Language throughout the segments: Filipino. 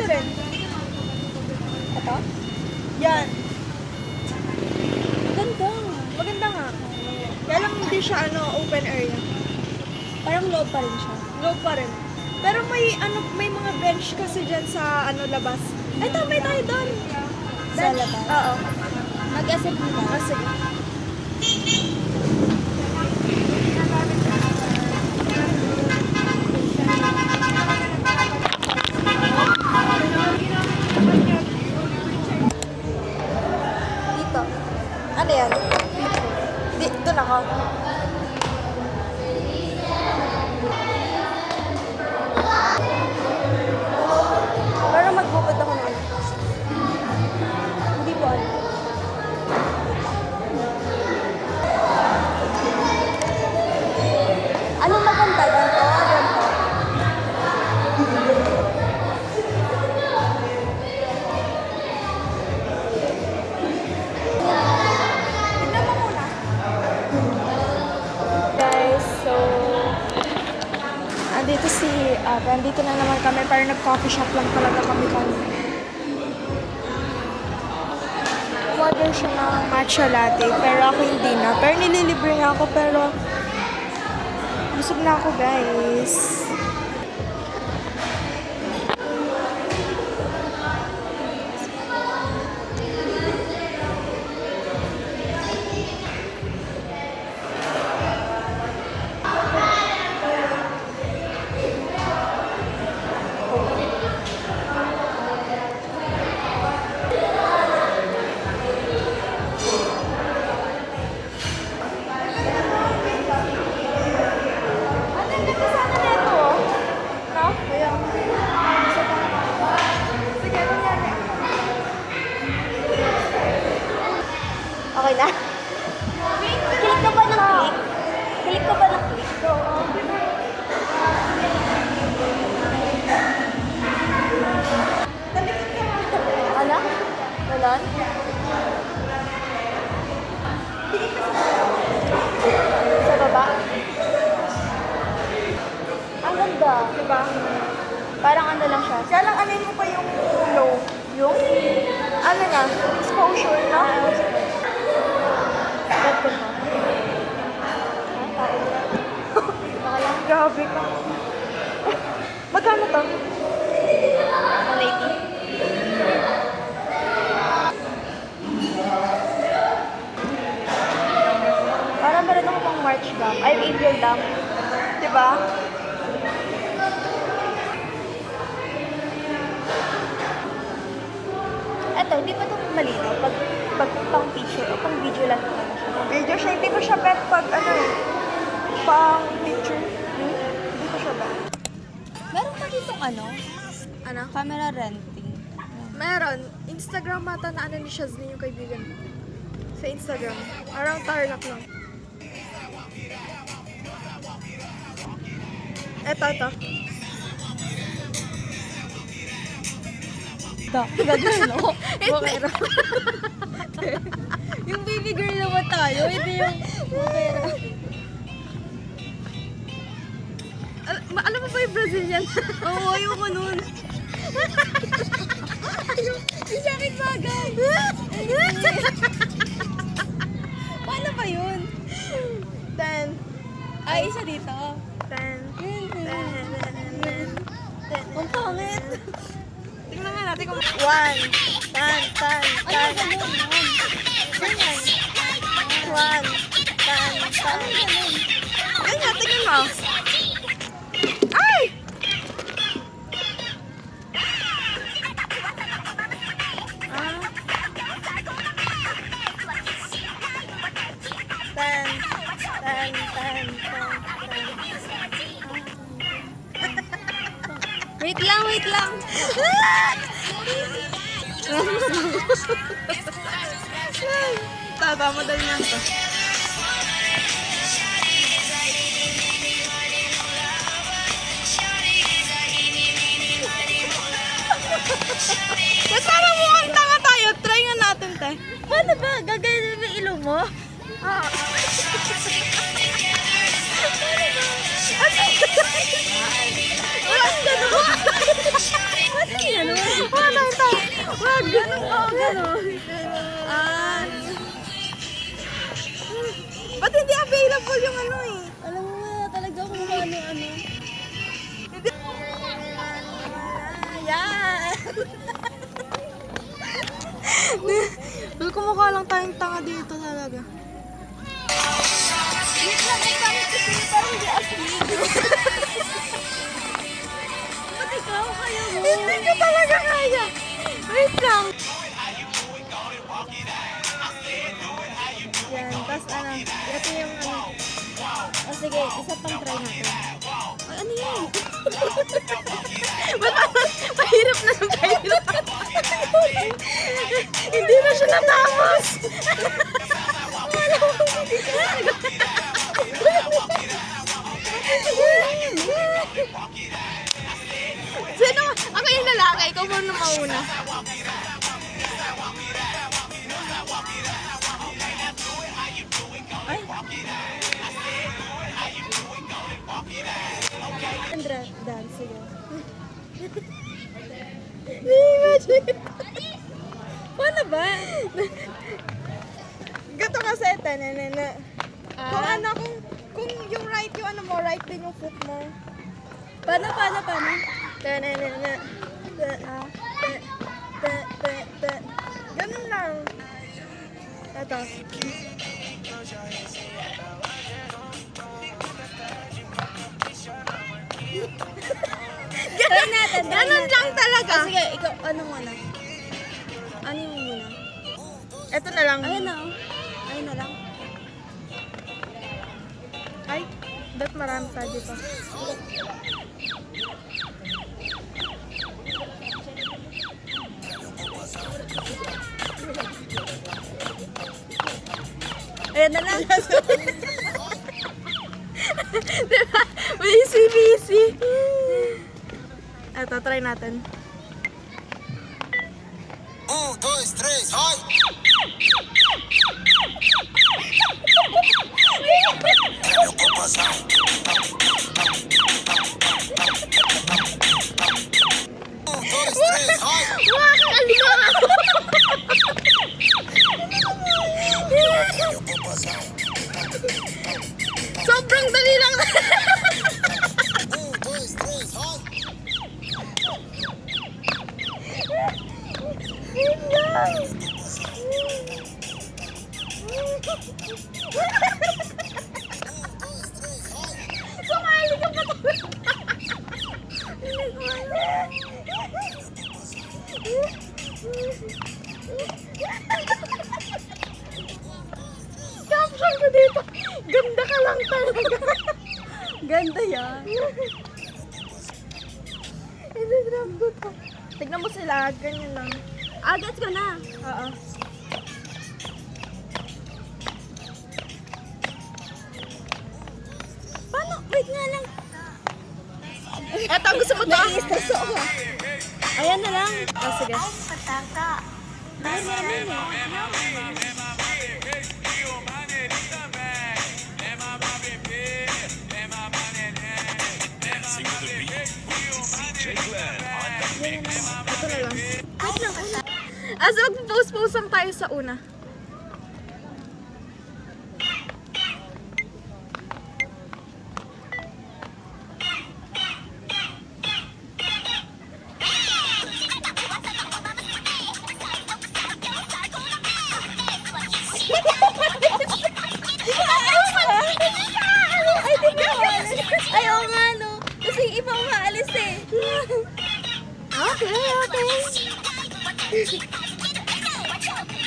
Pwede rin. Ito? Yan. Ganda. Maganda nga. Kaya lang hindi siya open area. Parang loob pa rin siya. Low pa rin. Pero may mga bench kasi dyan sa labas. Ay, tambay tayo doon. Sa labas? Oo. Mag-SF ka. Ah, sige. Dito. Ano yan? Dito na ako. Pero magbubad ako na. Hindi po alam. Anong maganda dito? Ganito. Tignan mo muna. Guys, so andito na naman kami. Parang nag-coffee shop lang talaga kami kanina. Order siya ng matcha latte, pero ako hindi na. Pero nililibre niya ako, pero busog na ako, guys. Ang ganda sana nito, oh. No? Kaya. Sige, nangyari. Okay na? Click ka ba ng click? Click ka ba ng click? Talikod ka nga. Ala? Ganon? Sa baba? Ang ganda. Diba? Parang ano lang siya. Kaya lang alin mo pa yung low. Yung? Ano na? Exposure na? Bet ko na. Ay, tapos na. Baka lang. Grabe ka. Magkano to? 180. Parang meron ako pang March gum. Ay, April gum. Diba? Eto, hindi pa ito malinaw. Pag pang picture o pang video lang talaga siya. Video siya. Hindi ko siya bet pag pang picture. Hindi ko siya bet. Meron pa ditong ano? Ano? Camera renting. Meron. Instagram mata na ni Shazlin yung kaibigan ko. Sa Instagram. Around Tarlac lang. Eto. Ganda, no? Bukera. Yung baby girl naman tayo, hindi yung bukera. Alam mo ba yung Brazilian? Oo, ayoko nun. Yung sa akin bagay. Paano ba yun? 10. Ay, isa dito. 10. Ang pangit. Tingnan nga natin kung 1. 10. Ay, ganun. Ganyan. 1. 10. Ano ganun? Ganyan, tingnan mo. Ay! Ah. 10. Wait lang. Tata, madali lang to. Ba't parang mukhang tanga tayo? Try nga natin, te. Paano ba? Gagayin mo yung ilong mo? Ah. Wala ka naman. Ano? Wag, ganun ko, ganun. Ba't hindi available yung ano eh? Alam mo wala talaga kung ano. Yan! Well, kumukha lang tayong tanga dito talaga. Wait lang, may pangit kasi niya parang hindi astig. Ba't ikaw kaya mo? Hindi ko talaga kaya. Wait lang. Yan, tapos ano, ito yung ano. O sige, isa pang try natin. Ay, ano yan? Ba't parang pahirap na ng pahirap? Hindi na siya natapos. Sino? Ako yung lalaki. Ikaw muna mauna. Andra, dance, sige. Imagine. Paano ba? Gato kasi, tananana. Kung ano, kung yung right yung ano mo, right din yung foot mo. Paano? Tananana. Ganun lang. Ito. Try natin. Ganun lang talaga. O sige, ikaw, ano muna? Ano yung muna? Ito na lang. Ayun na, oh. Ayun na lang. Ay, ba't marami pa dito? Ayun na lang. Diba? Busy. Ito, try natin. 1, 2, 3, vai! Meu popozão. 1, 2, 3, vai! Makakalima! Meu popozão. Sobrang dali lang. 1, 2, 3, vai! Sumali ka pa talaga. Hindi ko alam. Caption ko dito. Ganda ka lang talaga. Ganda yan. Hindi, drop ko to. Tignan mo sila, ganyan lang. Agad ko na. Oo. Paano? Wait nga lang. Eto, gusto mo to? Nai-stress ako. Ayan na lang. Oh, sige. Meron. Ito na lang. Wait lang. As mag-post-post lang tayo sa una. Ay, di ba umalis? Ay, oo nga, no. Kasi yung iba umaalis eh. Okay.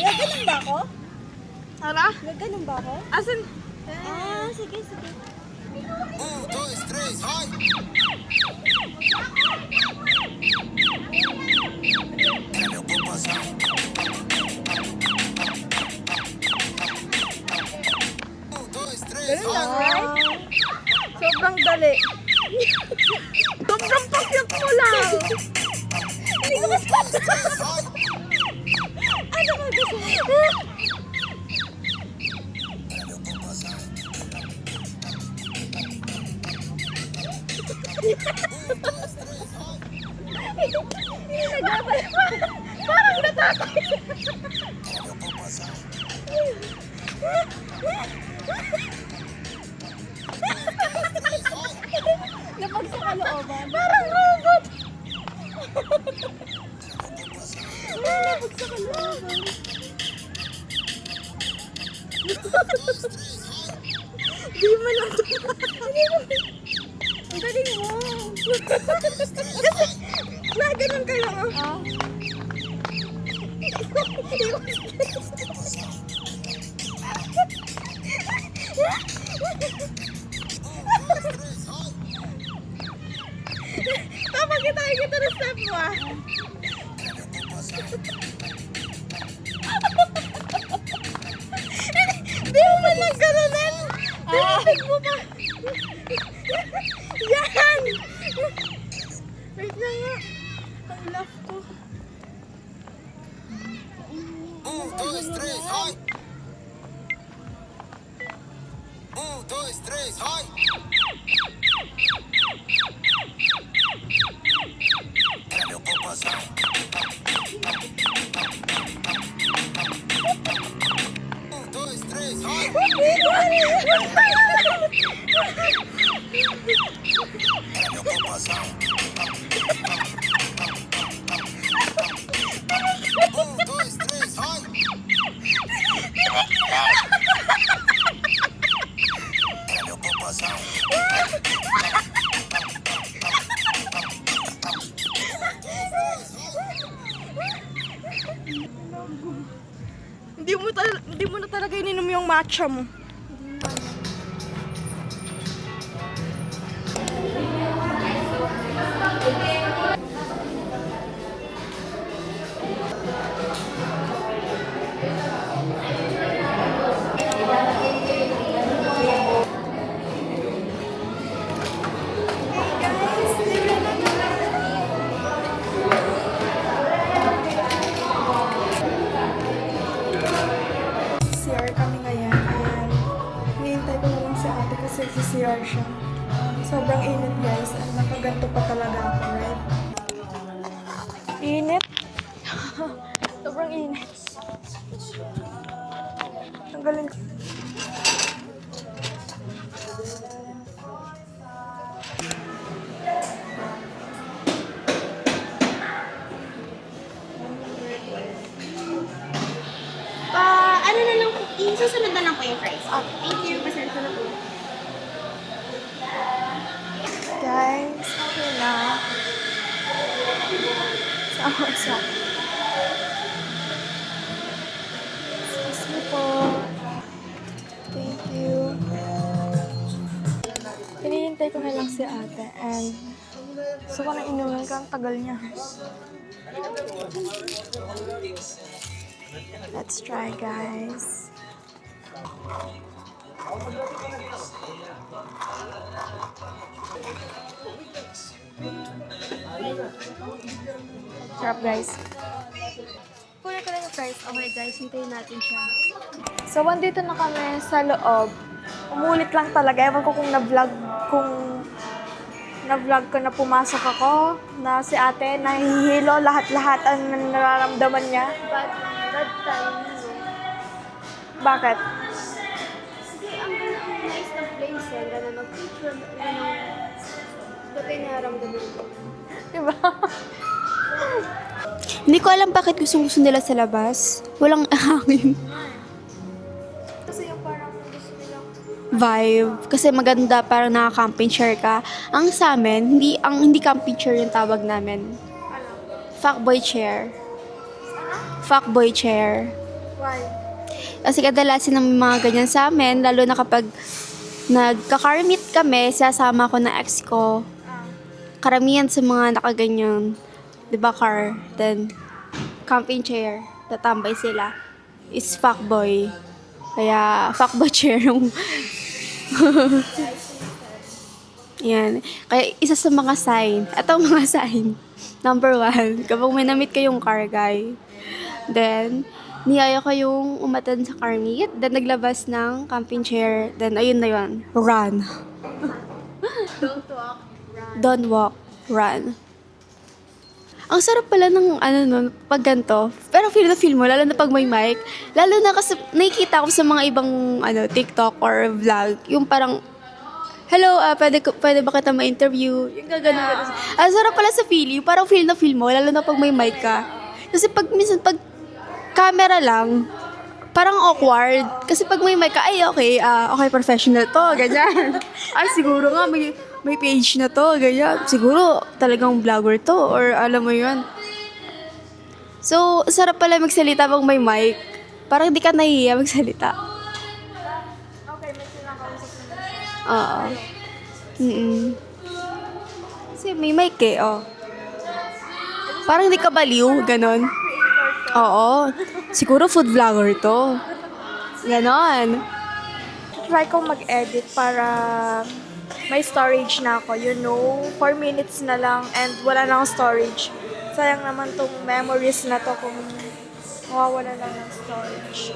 Gaganon ba ako? Tara? Gaganon ba ako? Asan? Ah, sige. 1, 2, 3, vai! Meu popozão. 1, 2, 3, Ganun lang, vai! right? Sobrang dali. Sobrang pakit mo lang. Hindi ko mas 1, 2, 3, vai! Ano ba gusto mo? Meu popozão. Hindi nagabay pa. Parang natatay. Lapag sa kalooban. Parang robot. Lapag sa kalooban. Di mo lang ito. Ang galing mo. Na, ganun ka lang. Ah. Tama kita ng step mo ah. Di mo man lang ganunan. Tinipig mo pa. Yan! Wait lang nga. Ang laugh ko. 1, 2, 3, vai! 1, 2, 3, vai! É meu popozão. 1, 2, 3, vai! É meu popozão. 1, 2, 3, vai! É meu popozão. Hindi mo na talaga ininom yung matcha mo. CR kami ngayon and hinihintay ko na lang si ate kasi si CR siya. Sobrang init guys and nakaganto pa talaga ako, right? Init? Sobrang init. Ang galing. Ano na lang po, susunod na lang po yung fries. Thank you, pasensya na po. Guys, okay na. Sama. Excuse me po. Thank you. Hinihintay ko na lang si ate and gusto ko nang inumin ka ang tagal niya. Let's try, guys. Sarap, guys. Kunin ko lang yung fries. Okay guys, hintayin natin siya. So, andito na kami sa loob. Umulit lang talaga. Ewan ko kung na-vlog ko na pumasok ako, na si ate nahihilo, lahat-lahat ang nararamdaman niya. Bad time. Bakit? Kasi ang nice na place eh. Gano'n mag-picture. Ba't ay naramdaman ko? Diba? Hindi ko alam bakit gusto nila sa labas. Walang hangin. Kasi yung parang gusto nilang Vibe. Kasi maganda, parang naka-camping chair ka. Ang sa amin, hindi camping chair yung tawag namin. Fuckboy chair. Fuckboy chair. why? Kasi kadalasan ng mga ganyan sa amin, lalo na kapag nagka-car meet kami, sasama ko na ex ko. Karamihan sa mga nakaganyan, di ba car, then camping chair, tatambay sila, is fuckboy. Kaya fuckboy chair yung yan. Kaya isa sa mga sign, atong mga sign, number 1, kapag may na-meet kayong car guy, then niyaya ko yung umatan sa car meet, then naglabas ng camping chair, then ayun na yun, run. Don't walk, run. Don't walk, run. Ang sarap pala ng ano nun, pag ganito. Pero feel na feel mo, lalo na pag may mic. Lalo na kasi nakikita ko sa mga ibang TikTok or vlog, yung parang, hello, pwede ba kita ma-interview? Yung gano'n. Ang sarap pala sa feel, yung parang feel na feel mo, lalo na pag may mic ka. Kasi minsan pag camera lang, parang awkward. Kasi pag may mic ka, ay okay, professional to, ganyan. Ay, siguro nga, may page na to, ganyan. Siguro, talagang vlogger to, or alam mo yun. So, sarap pala magsalita pag may mic. Parang hindi ka nahihiya magsalita. Okay, may kinakausap naman siya. Oo. Kasi may mic Parang hindi ka baliw, ganon. Oo. Siguro food vlogger to. Ganon. Try ko mag-edit para may storage na ako. 4 minutes na lang and wala na akong storage. Sayang naman tong memories na to kung mawawala lang ng storage.